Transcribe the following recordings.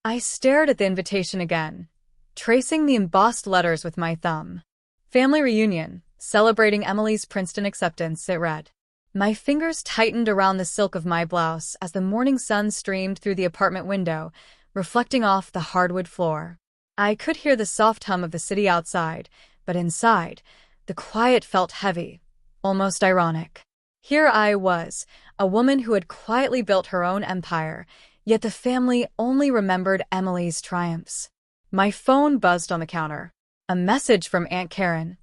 I stared at the invitation again, tracing the embossed letters with my thumb. Family reunion, celebrating Emily's Princeton acceptance, it read. My fingers tightened around the silk of my blouse as the morning sun streamed through the apartment window, reflecting off the hardwood floor. I could hear the soft hum of the city outside, but inside, the quiet felt heavy, almost ironic. Here I was, a woman who had quietly built her own empire, yet the family only remembered Emily's triumphs. My phone buzzed on the counter. A message from Aunt Karen.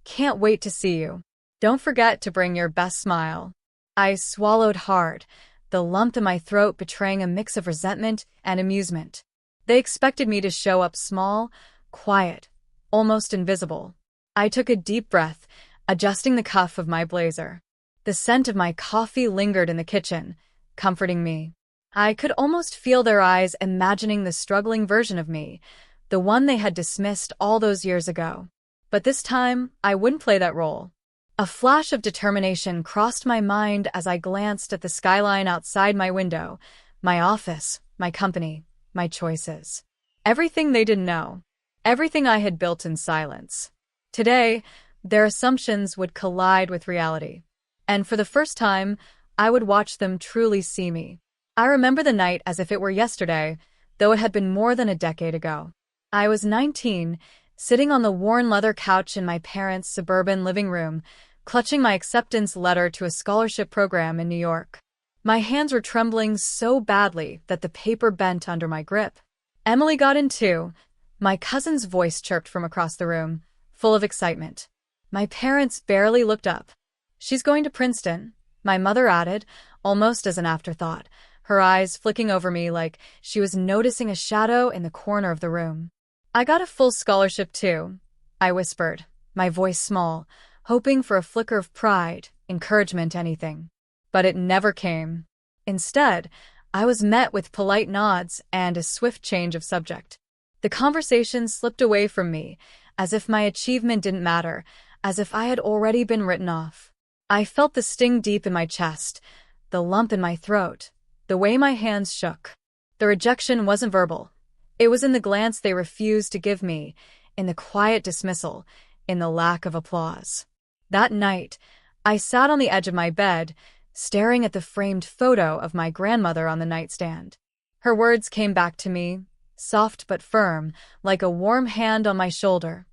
Can't wait to see you. Don't forget to bring your best smile. I swallowed hard, the lump in my throat betraying a mix of resentment and amusement. They expected me to show up small, quiet, almost invisible. I took a deep breath, adjusting the cuff of my blazer. The scent of my coffee lingered in the kitchen, comforting me. I could almost feel their eyes imagining the struggling version of me, the one they had dismissed all those years ago. But this time, I wouldn't play that role. A flash of determination crossed my mind as I glanced at the skyline outside my window, my office, my company, my choices. Everything they didn't know. Everything I had built in silence. Today, their assumptions would collide with reality. And for the first time, I would watch them truly see me. I remember the night as if it were yesterday, though it had been more than a decade ago. I was 19, sitting on the worn leather couch in my parents' suburban living room, clutching my acceptance letter to a scholarship program in New York. My hands were trembling so badly that the paper bent under my grip. Emily got in too. My cousin's voice chirped from across the room, full of excitement. My parents barely looked up. She's going to Princeton, my mother added, almost as an afterthought, her eyes flicking over me like she was noticing a shadow in the corner of the room. I got a full scholarship too, I whispered, my voice small, hoping for a flicker of pride, encouragement, anything. But it never came. Instead, I was met with polite nods and a swift change of subject. The conversation slipped away from me, as if my achievement didn't matter, as if I had already been written off. I felt the sting deep in my chest, the lump in my throat, the way my hands shook. The rejection wasn't verbal. It was in the glance they refused to give me, in the quiet dismissal, in the lack of applause. That night, I sat on the edge of my bed, staring at the framed photo of my grandmother on the nightstand. Her words came back to me, soft but firm, like a warm hand on my shoulder.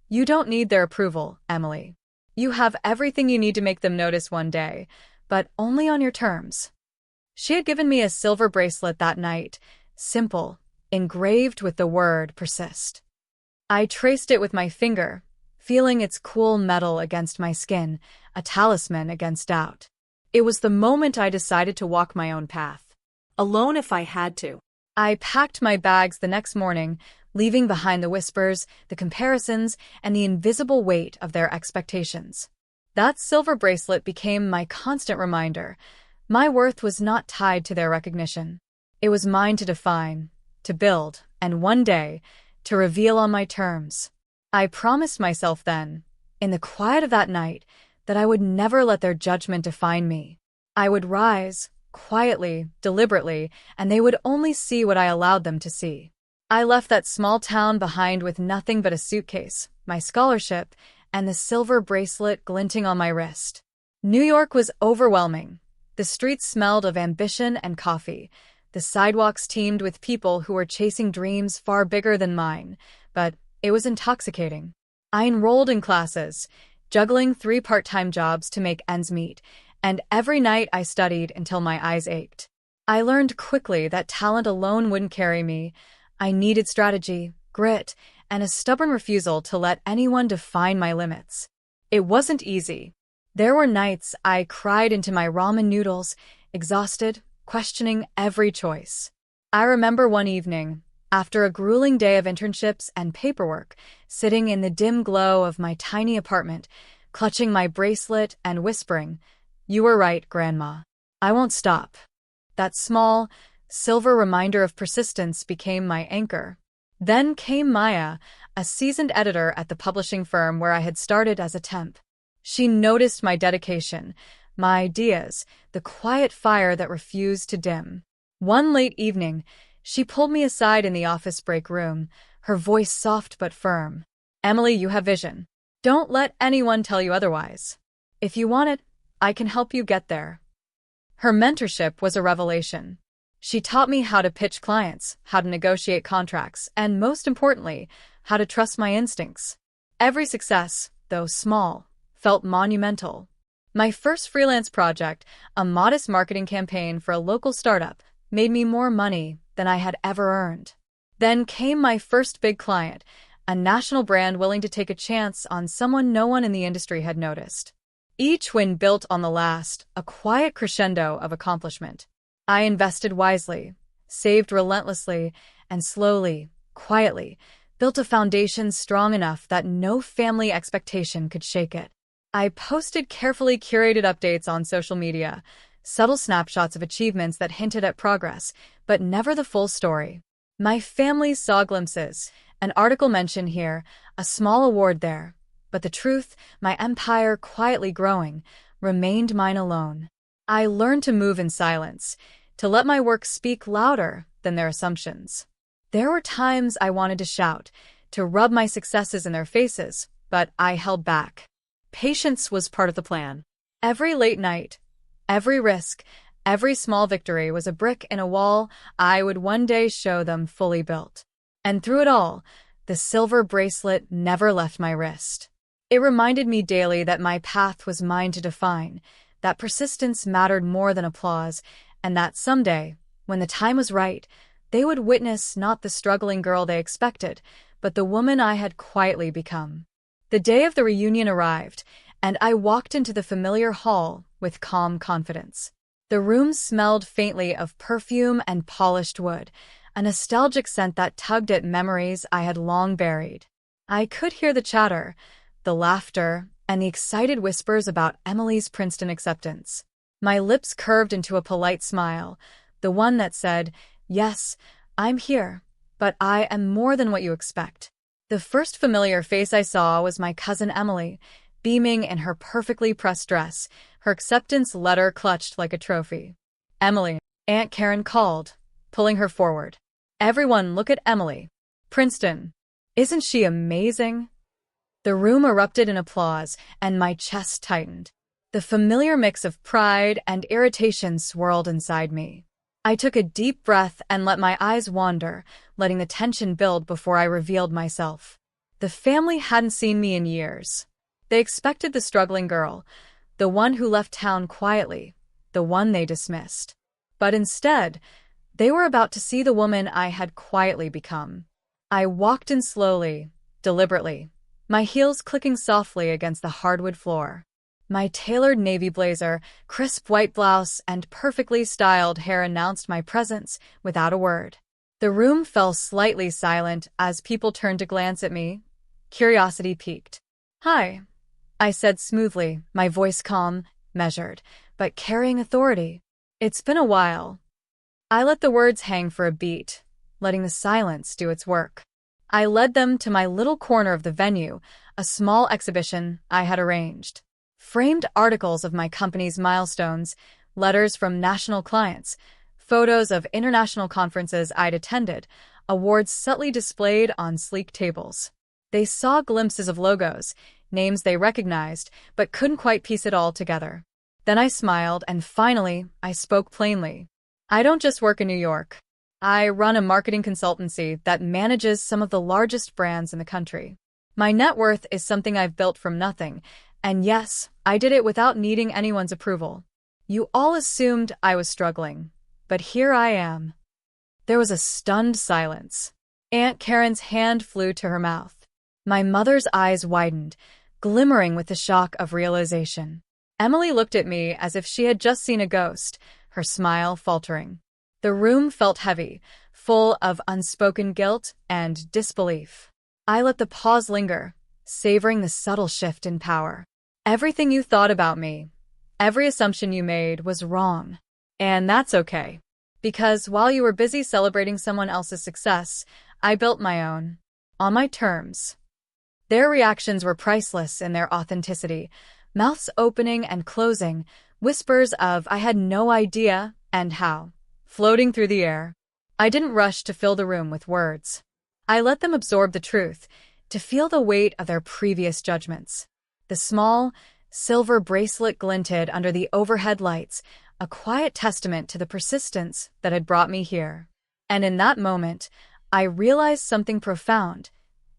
You don't need their approval, Emily. You have everything you need to make them notice one day, but only on your terms. She had given me a silver bracelet that night, simple, engraved with the word persist. I traced it with my finger, feeling its cool metal against my skin, a talisman against doubt. It was the moment I decided to walk my own path. Alone if I had to. I packed my bags the next morning, leaving behind the whispers, the comparisons, and the invisible weight of their expectations. That silver bracelet became my constant reminder. My worth was not tied to their recognition. It was mine to define, to build, and one day, to reveal on my terms. I promised myself then, in the quiet of that night, that I would never let their judgment define me. I would rise, quietly, deliberately, and they would only see what I allowed them to see. I left that small town behind with nothing but a suitcase, my scholarship, and the silver bracelet glinting on my wrist. New York was overwhelming. The streets smelled of ambition and coffee. The sidewalks teemed with people who were chasing dreams far bigger than mine, but it was intoxicating. I enrolled in classes, juggling 3 part-time jobs to make ends meet, and every night I studied until my eyes ached. I learned quickly that talent alone wouldn't carry me. I needed strategy, grit, and a stubborn refusal to let anyone define my limits. It wasn't easy. There were nights I cried into my ramen noodles, exhausted, questioning every choice. I remember one evening, after a grueling day of internships and paperwork, sitting in the dim glow of my tiny apartment, clutching my bracelet and whispering, "You were right, Grandma. I won't stop." That small, silver reminder of persistence became my anchor. Then came Maya, a seasoned editor at the publishing firm where I had started as a temp. She noticed my dedication, my ideas, the quiet fire that refused to dim. One late evening, She pulled me aside in the office break room, her voice soft but firm. Emily, you have vision. Don't let anyone tell you otherwise. If you want it, I can help you get there. Her mentorship was a revelation. She taught me how to pitch clients, how to negotiate contracts, and most importantly, how to trust my instincts. Every success, though small, felt monumental. My first freelance project, a modest marketing campaign for a local startup, made me more money than I had ever earned. Then came my first big client, a national brand willing to take a chance on someone no one in the industry had noticed. Each win built on the last, a quiet crescendo of accomplishment. I invested wisely, saved relentlessly, and slowly, quietly, built a foundation strong enough that no family expectation could shake it. I posted carefully curated updates on social media, subtle snapshots of achievements that hinted at progress, but never the full story. My family saw glimpses, an article mentioned here, a small award there, but the truth, my empire quietly growing, remained mine alone. I learned to move in silence, to let my work speak louder than their assumptions. There were times I wanted to shout, to rub my successes in their faces, but I held back. Patience was part of the plan. Every late night, every risk, every small victory was a brick in a wall I would one day show them fully built. And through it all, the silver bracelet never left my wrist. It reminded me daily that my path was mine to define, that persistence mattered more than applause, and that someday, when the time was right, they would witness not the struggling girl they expected, but the woman I had quietly become. The day of the reunion arrived, and I walked into the familiar hall with calm confidence. The room smelled faintly of perfume and polished wood, a nostalgic scent that tugged at memories I had long buried. I could hear the chatter, the laughter, and the excited whispers about Emily's Princeton acceptance. My lips curved into a polite smile, the one that said, "Yes, I'm here, but I am more than what you expect." The first familiar face I saw was my cousin Emily, beaming in her perfectly pressed dress, her acceptance letter clutched like a trophy. "Emily," Aunt Karen called, pulling her forward. "Everyone look at Emily. Princeton. Isn't she amazing?" The room erupted in applause, and my chest tightened. The familiar mix of pride and irritation swirled inside me. I took a deep breath and let my eyes wander, letting the tension build before I revealed myself. The family hadn't seen me in years. They expected the struggling girl, the one who left town quietly, the one they dismissed. But instead, they were about to see the woman I had quietly become. I walked in slowly, deliberately, my heels clicking softly against the hardwood floor. My tailored navy blazer, crisp white blouse, and perfectly styled hair announced my presence without a word. The room fell slightly silent as people turned to glance at me. Curiosity piqued. "Hi," I said smoothly, my voice calm, measured, but carrying authority. "It's been a while." I let the words hang for a beat, letting the silence do its work. I led them to my little corner of the venue, a small exhibition I had arranged. Framed articles of my company's milestones, letters from national clients, photos of international conferences I'd attended, awards subtly displayed on sleek tables. They saw glimpses of logos, names they recognized, but couldn't quite piece it all together. Then I smiled, and finally, I spoke plainly. "I don't just work in New York. I run a marketing consultancy that manages some of the largest brands in the country. My net worth is something I've built from nothing, and yes, I did it without needing anyone's approval. You all assumed I was struggling, but here I am." There was a stunned silence. Aunt Karen's hand flew to her mouth. My mother's eyes widened, glimmering with the shock of realization. Emily looked at me as if she had just seen a ghost, her smile faltering. The room felt heavy, full of unspoken guilt and disbelief. I let the pause linger, savoring the subtle shift in power. "Everything you thought about me, every assumption you made was wrong. And that's okay. Because while you were busy celebrating someone else's success, I built my own. On my terms." Their reactions were priceless in their authenticity, mouths opening and closing, whispers of "I had no idea" and "how," floating through the air. I didn't rush to fill the room with words. I let them absorb the truth, to feel the weight of their previous judgments. The small, silver bracelet glinted under the overhead lights, a quiet testament to the persistence that had brought me here. And in that moment, I realized something profound.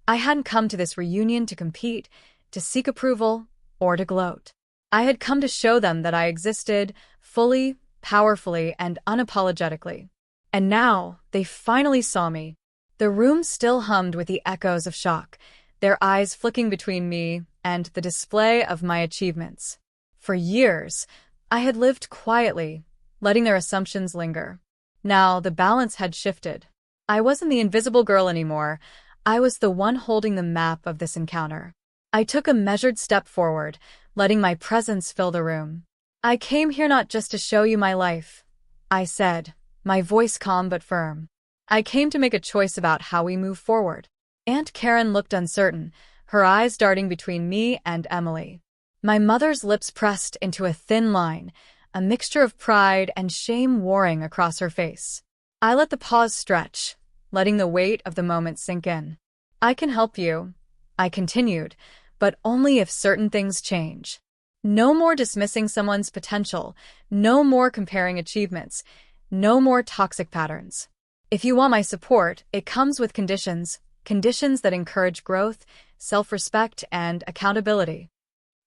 I hadn't come to this reunion to compete, to seek approval, or to gloat. I had come to show them that I existed, fully, powerfully, and unapologetically. And now, they finally saw me. The room still hummed with the echoes of shock, their eyes flicking between me and the display of my achievements. For years, I had lived quietly, letting their assumptions linger. Now, the balance had shifted. I wasn't the invisible girl anymore. I was the one holding the map of this encounter. I took a measured step forward, letting my presence fill the room. "I came here not just to show you my life," I said, my voice calm but firm. "I came to make a choice about how we move forward." Aunt Karen looked uncertain, her eyes darting between me and Emily. My mother's lips pressed into a thin line, a mixture of pride and shame warring across her face. I let the pause stretch, letting the weight of the moment sink in. "I can help you," I continued, "but only if certain things change. No more dismissing someone's potential, no more comparing achievements, no more toxic patterns. If you want my support, it comes with conditions that encourage growth, self-respect, and accountability."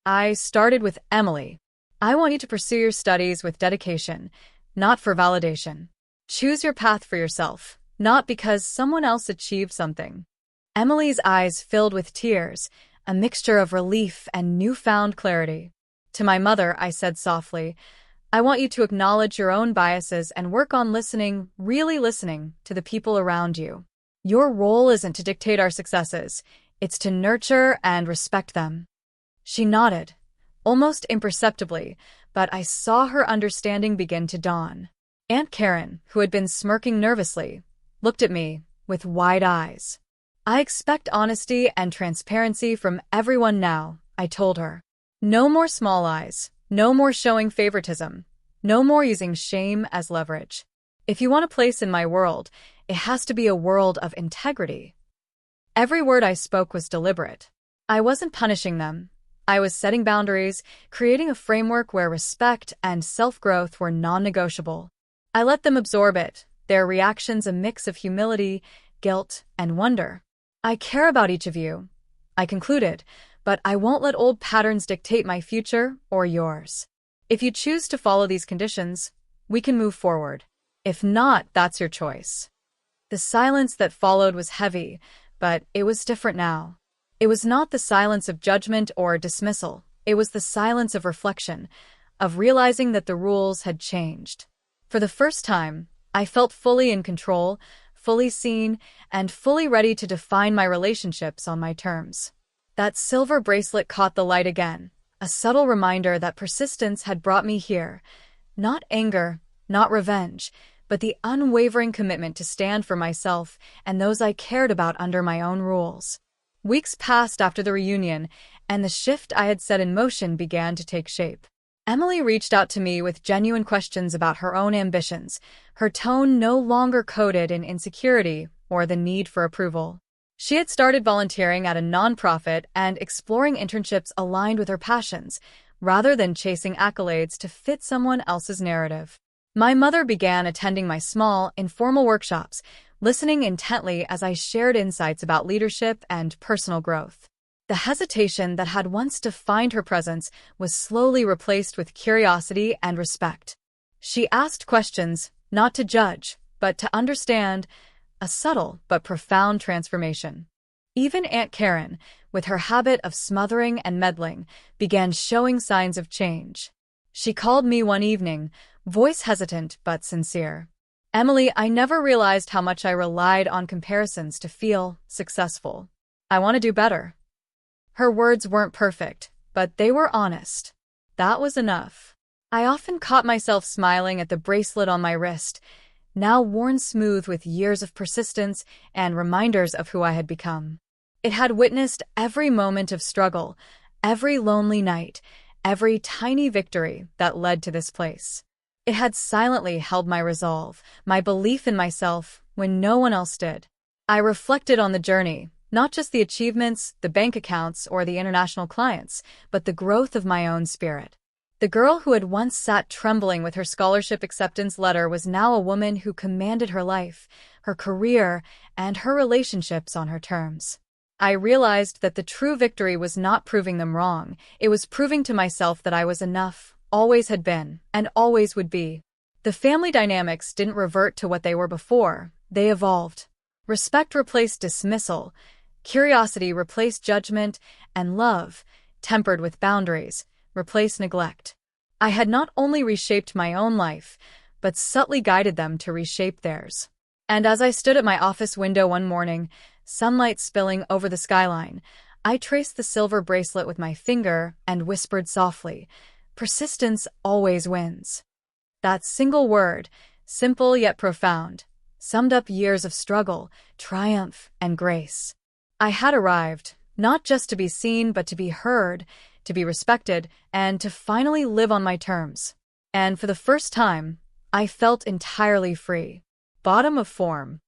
I started with Emily. "I want you to pursue your studies with dedication, not for validation. Choose your path for yourself, not because someone else achieved something." Emily's eyes filled with tears, a mixture of relief and newfound clarity. To my mother, I said softly, "I want you to acknowledge your own biases and work on listening, really listening, to the people around you. Your role isn't to dictate our successes, it's to nurture and respect them." She nodded, almost imperceptibly, but I saw her understanding begin to dawn. Aunt Karen, who had been smirking nervously, looked at me with wide eyes. "I expect honesty and transparency from everyone now," I told her. "No more small lies, no more showing favoritism, no more using shame as leverage. If you want a place in my world, it has to be a world of integrity." Every word I spoke was deliberate. I wasn't punishing them. I was setting boundaries, creating a framework where respect and self-growth were non-negotiable. I let them absorb it, their reactions a mix of humility, guilt, and wonder. "I care about each of you," I concluded, "but I won't let old patterns dictate my future or yours. If you choose to follow these conditions, we can move forward. If not, that's your choice." The silence that followed was heavy, but it was different now. It was not the silence of judgment or dismissal. It was the silence of reflection, of realizing that the rules had changed. For the first time, I felt fully in control, fully seen, and fully ready to define my relationships on my terms. That silver bracelet caught the light again, a subtle reminder that persistence had brought me here. Not anger, not revenge, but the unwavering commitment to stand for myself and those I cared about under my own rules. Weeks passed after the reunion, and the shift I had set in motion began to take shape. Emily reached out to me with genuine questions about her own ambitions, her tone no longer coded in insecurity or the need for approval. She had started volunteering at a nonprofit and exploring internships aligned with her passions, rather than chasing accolades to fit someone else's narrative. My mother began attending my small, informal workshops, listening intently as I shared insights about leadership and personal growth. The hesitation that had once defined her presence was slowly replaced with curiosity and respect. She asked questions, not to judge, but to understand, a subtle but profound transformation. Even Aunt Karen, with her habit of smothering and meddling, began showing signs of change. She called me one evening, voice hesitant but sincere. "Emily, I never realized how much I relied on comparisons to feel successful. I want to do better." Her words weren't perfect, but they were honest. That was enough. I often caught myself smiling at the bracelet on my wrist, now worn smooth with years of persistence and reminders of who I had become. It had witnessed every moment of struggle, every lonely night, every tiny victory that led to this place. It had silently held my resolve, my belief in myself, when no one else did. I reflected on the journey, not just the achievements, the bank accounts, or the international clients, but the growth of my own spirit. The girl who had once sat trembling with her scholarship acceptance letter was now a woman who commanded her life, her career, and her relationships on her terms. I realized that the true victory was not proving them wrong, it was proving to myself that I was enough, always had been, and always would be. The family dynamics didn't revert to what they were before, they evolved. Respect replaced dismissal, curiosity replaced judgment, and love, tempered with boundaries, replaced neglect. I had not only reshaped my own life, but subtly guided them to reshape theirs. And as I stood at my office window one morning, sunlight spilling over the skyline, I traced the silver bracelet with my finger and whispered softly, "Persistence always wins." That single word, simple yet profound, summed up years of struggle, triumph, and grace. I had arrived, not just to be seen, but to be heard, to be respected, and to finally live on my terms. And for the first time, I felt entirely free. Bottom of form,